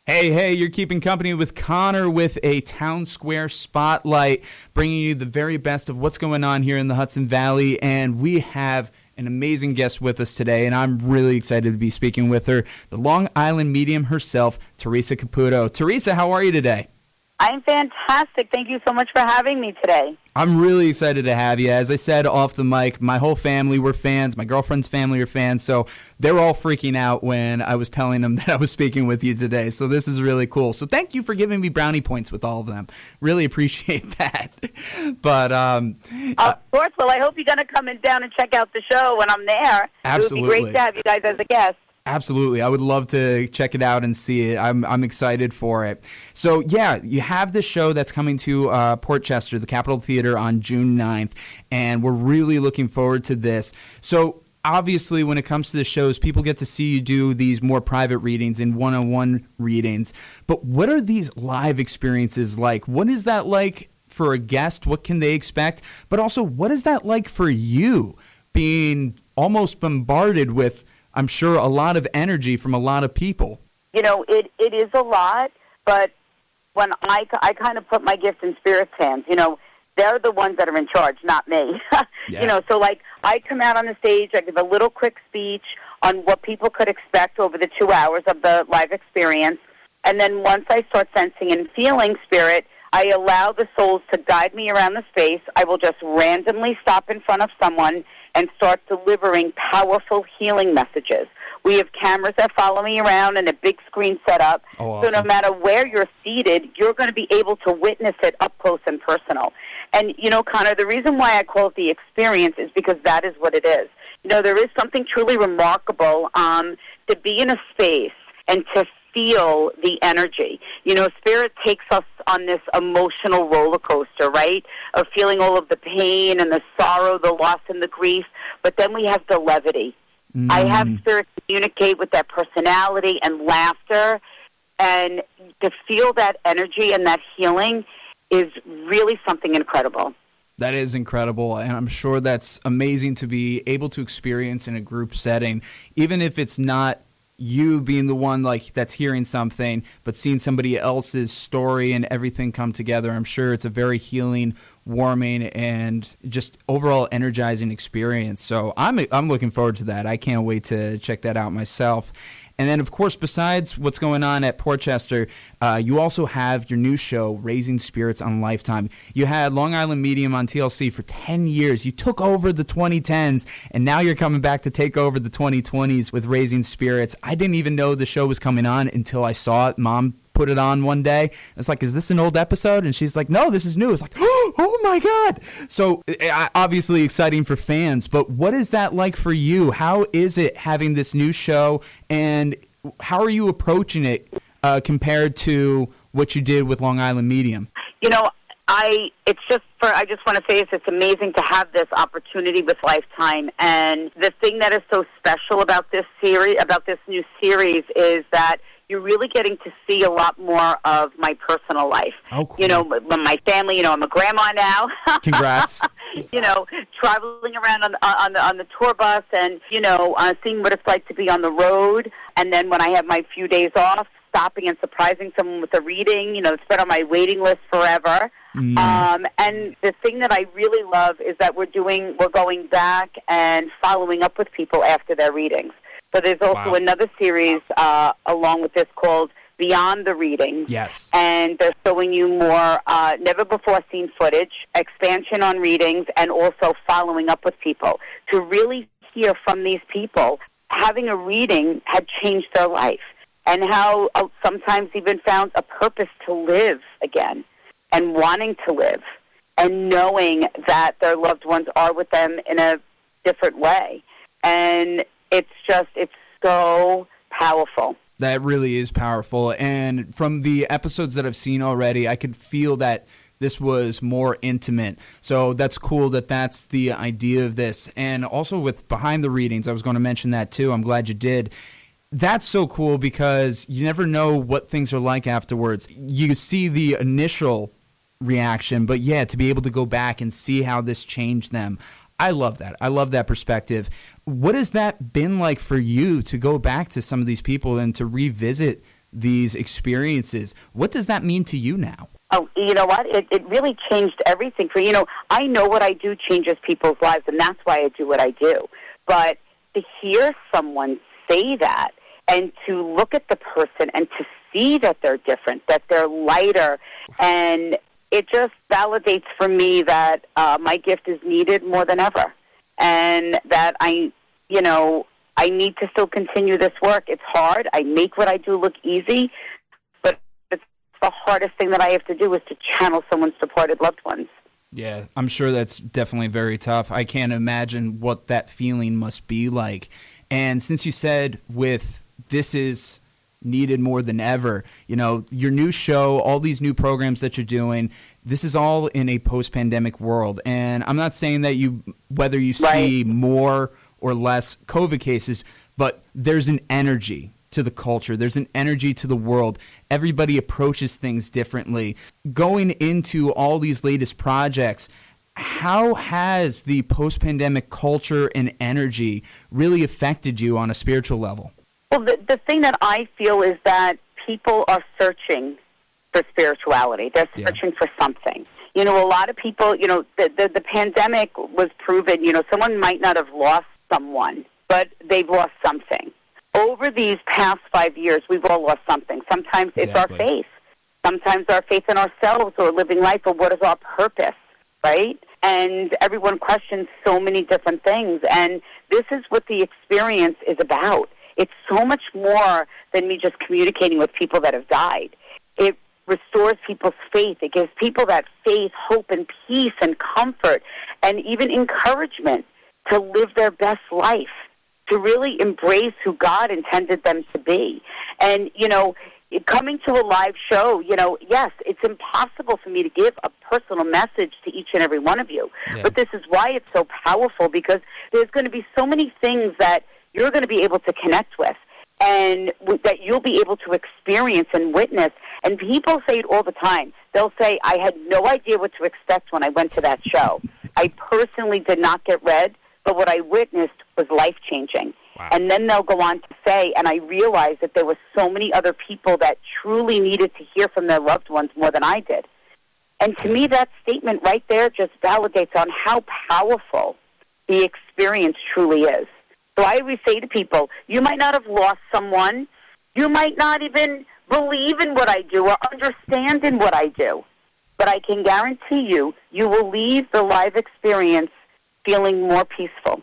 Hey, you're keeping company with Conor with a Townsquare Spotlight, bringing you the very best of what's going on here in the Hudson Valley. And we have an amazing guest with us today, and I'm really excited to be speaking with her, the Long Island medium herself, Theresa Caputo. Theresa, how are you today? I'm fantastic. Thank you so much for having me today. I'm really excited to have you. As I said off the mic, my whole family were fans. My girlfriend's family are fans. So they're all freaking out when I was telling them that I was speaking with you today. So this is really cool. So thank you for giving me brownie points with all of them. Really appreciate that. But of course. Well, I hope you're going to come down and check out the show when I'm there. Absolutely. It would be great to have you guys as a guest. Absolutely. I would love to check it out and see it. I'm excited for it. So, yeah, you have this show that's coming to Portchester, the Capitol Theater, on June 9th, and we're really looking forward to this. So, obviously, when it comes to the shows, people get to see you do these more private readings and one-on-one readings. But what are these live experiences like? What is that like for a guest? What can they expect? But also, what is that like for you, being almost bombarded with, I'm sure, a lot of energy from a lot of people? You know, it is a lot, but when I kind of put my gift in Spirit's hands, you know, they're the ones that are in charge, not me. Yeah. You know, so like I come out on the stage, I give a little quick speech on what people could expect over the 2 hours of the live experience. And then once I start sensing and feeling Spirit, I allow the souls to guide me around the space. I will just randomly stop in front of someone and start delivering powerful healing messages. We have cameras that follow me around and a big screen set up. Oh, awesome. So no matter where you're seated, you're going to be able to witness it up close and personal. And, you know, Conor, the reason why I call it the experience is because that is what it is. You know, there is something truly remarkable to be in a space and to feel the energy. You know, Spirit takes us on this emotional roller coaster, right, of feeling all of the pain and the sorrow, the loss and the grief, but then we have the levity. I have Spirit communicate with that personality and laughter, and to feel that energy and that healing is really something incredible. That is incredible, and I'm sure that's amazing to be able to experience in a group setting, even if it's not you being the one like that's hearing something, but seeing somebody else's story and everything come together. I'm sure it's a very healing, warming, and just overall energizing experience. So I'm looking forward to that. I can't wait to check that out myself. And then, of course, besides what's going on at Portchester, you also have your new show, Raising Spirits, on Lifetime. You had Long Island Medium on TLC for 10 years. You took over the 2010s, and now you're coming back to take over the 2020s with Raising Spirits. I didn't even know the show was coming on until I saw it. Mom put it on one day. It's like, is this an old episode? And she's like, no, this is new. It's like, oh my God. So obviously exciting for fans, but what is that like for you? How is it having this new show, and how are you approaching it compared to what you did with Long Island Medium? You know, I just want to say it's amazing to have this opportunity with Lifetime. And the thing that is so special about this series, about this new series, is that you're really getting to see a lot more of my personal life. Oh, cool. You know, my family. You know, I'm a grandma now. Congrats. You know, traveling around on the tour bus, and you know, seeing what it's like to be on the road. And then when I have my few days off, stopping and surprising someone with a reading. You know, it's been on my waiting list forever. And the thing that I really love is that we're going back and following up with people after their readings. So there's also another series along with this called Beyond the Readings. Yes. And they're showing you more never-before-seen footage, expansion on readings, and also following up with people to really hear from these people. Having a reading had changed their life, and how sometimes even found a purpose to live again and wanting to live and knowing that their loved ones are with them in a different way. And it's so powerful. That really is powerful. And from the episodes that I've seen already, I could feel that this was more intimate. So that's cool that that's the idea of this. And also with behind the readings, I was going to mention that too. I'm glad you did. That's so cool because you never know what things are like afterwards. You see the initial reaction, but yeah, to be able to go back and see how this changed them. I love that. I love that perspective. What has that been like for you to go back to some of these people and to revisit these experiences. What does that mean to you now? Oh, you know what? It really changed everything for I know what I do changes people's lives, and that's why I do what I do. But to hear someone say that and to look at the person and to see that they're different, that they're lighter, and it just validates for me that my gift is needed more than ever, and that I need to still continue this work. It's hard. I make what I do look easy, but it's the hardest thing that I have to do is to channel someone's departed loved ones. Yeah, I'm sure that's definitely very tough. I can't imagine what that feeling must be like. And since you said with this is needed more than ever, your new show, all these new programs that you're doing, this is all in a post-pandemic world. And I'm not saying that whether you see more or less COVID cases, but there's an energy to the culture. There's an energy to the world. Everybody approaches things differently. Going into all these latest projects, how has the post-pandemic culture and energy really affected you on a spiritual level? Well, the thing that I feel is that people are searching for spirituality. They're searching for something. A lot of people, the pandemic was proven, someone might not have lost someone, but they've lost something. Over these past 5 years, we've all lost something. Sometimes it's our faith. Sometimes our faith in ourselves or living life or what is our purpose, right? And everyone questions so many different things. And this is what the experience is about. It's so much more than me just communicating with people that have died. It restores people's faith. It gives people that faith, hope, and peace and comfort and even encouragement to live their best life, to really embrace who God intended them to be. And, coming to a live show, yes, it's impossible for me to give a personal message to each and every one of you. Yeah. But this is why it's so powerful, because there's going to be so many things that you're going to be able to connect with and that you'll be able to experience and witness. And people say it all the time. They'll say, I had no idea what to expect when I went to that show. I personally did not get read, but what I witnessed was life-changing. Wow. And then they'll go on to say, and I realized that there were so many other people that truly needed to hear from their loved ones more than I did. And to me, that statement right there just validates on how powerful the experience truly is. So I always say to people, you might not have lost someone. You might not even believe in what I do or understand in what I do. But I can guarantee you, you will leave the live experience feeling more peaceful.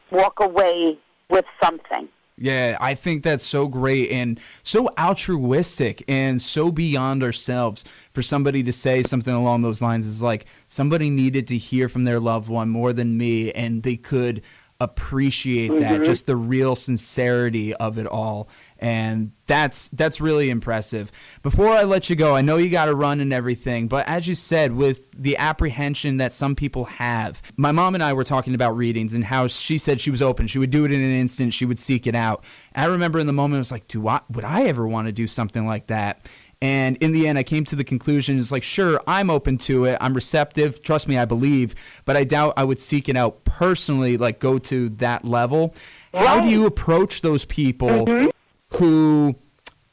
Walk away with something. Yeah, I think that's so great and so altruistic and so beyond ourselves for somebody to say something along those lines is like somebody needed to hear from their loved one more than me, and they could appreciate that, just the real sincerity of it all. And that's really impressive. Before I let you go, I know you got to run and everything, but as you said, with the apprehension that some people have, my mom and I were talking about readings and how she said she was open. She would do it in an instant. She would seek it out. And I remember in the moment, I was like, would I ever want to do something like that? And in the end, I came to the conclusion, it's like, sure, I'm open to it. I'm receptive. Trust me, I believe. But I doubt I would seek it out personally, like go to that level. Right. How do you approach those people who,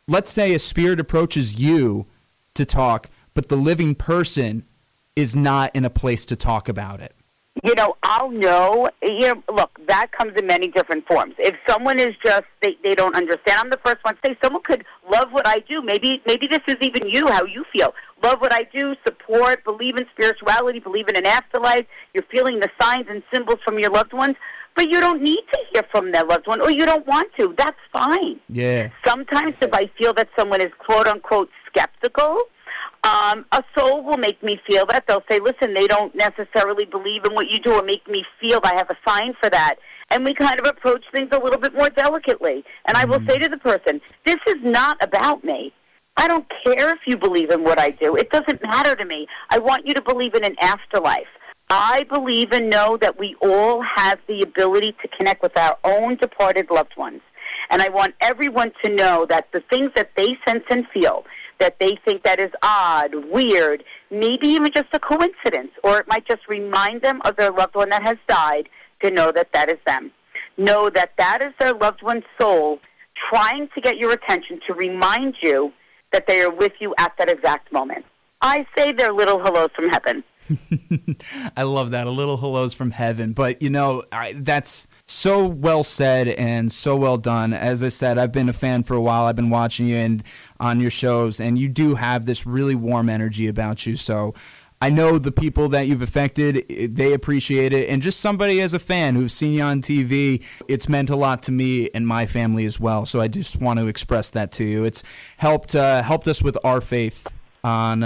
let's say a spirit approaches you to talk, but the living person is not in a place to talk about it? I'll know. Look, that comes in many different forms. If someone is just, they don't understand, I'm the first one to say someone could love what I do. Maybe this is even you, how you feel. Love what I do, support, believe in spirituality, believe in an afterlife. You're feeling the signs and symbols from your loved ones, but you don't need to hear from their loved one, or you don't want to. That's fine. Yeah. Sometimes if I feel that someone is quote-unquote skeptical, a soul will make me feel that. They'll say, listen, they don't necessarily believe in what you do or make me feel I have a sign for that. And we kind of approach things a little bit more delicately. And I will say to the person, this is not about me. I don't care if you believe in what I do. It doesn't matter to me. I want you to believe in an afterlife. I believe and know that we all have the ability to connect with our own departed loved ones. And I want everyone to know that the things that they sense and feel, that they think that is odd, weird, maybe even just a coincidence, or it might just remind them of their loved one that has died, to know that that is them. Know that that is their loved one's soul trying to get your attention to remind you that they are with you at that exact moment. I say they're little hellos from heaven. I love that. A little hellos from heaven. But, that's so well said and so well done. As I said, I've been a fan for a while. I've been watching you and on your shows, and you do have this really warm energy about you. So I know the people that you've affected, they appreciate it. And just somebody as a fan who's seen you on TV, it's meant a lot to me and my family as well. So I just want to express that to you. It's helped us with our faith on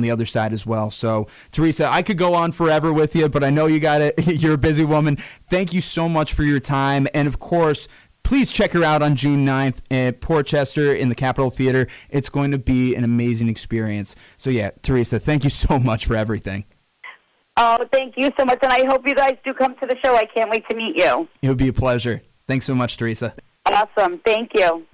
the other side as well. So, Theresa, I could go on forever with you, but I know you got it. You're a busy woman. Thank you so much for your time. And, of course, please check her out on June 9th at Portchester in the Capitol Theater. It's going to be an amazing experience. So, yeah, Theresa, thank you so much for everything. Oh, thank you so much, and I hope you guys do come to the show. I can't wait to meet you. It would be a pleasure. Thanks so much, Theresa. Awesome. Thank you.